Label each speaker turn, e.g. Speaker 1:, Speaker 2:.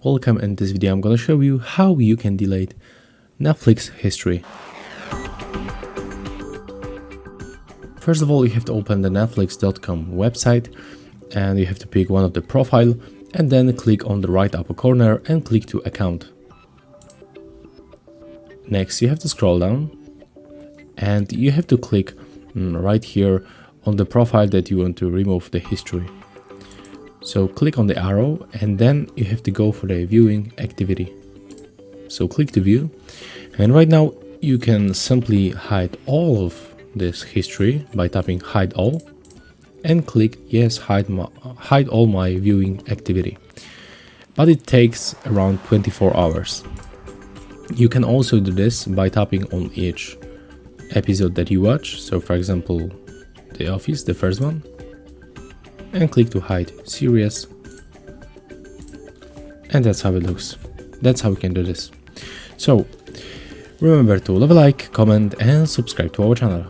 Speaker 1: Welcome. In this video I'm gonna show you how you can delete Netflix history. First of all, you have to open the netflix.com website and you have to pick one of the profile and then click on the right upper corner and click to account. Next you have to scroll down and you have to click right here on the profile that you want to remove the history. So click on the arrow and then you have to go for the viewing activity. So click to view, and right now you can simply hide all of this history by tapping hide all and click yes, hide all my viewing activity. But it takes around 24 hours. You can also do this by tapping on each episode that you watch. So for example, The Office, the first one, and click to hide series, and that's how it looks. That's how we can do this. So remember to leave a like, comment and subscribe to our channel.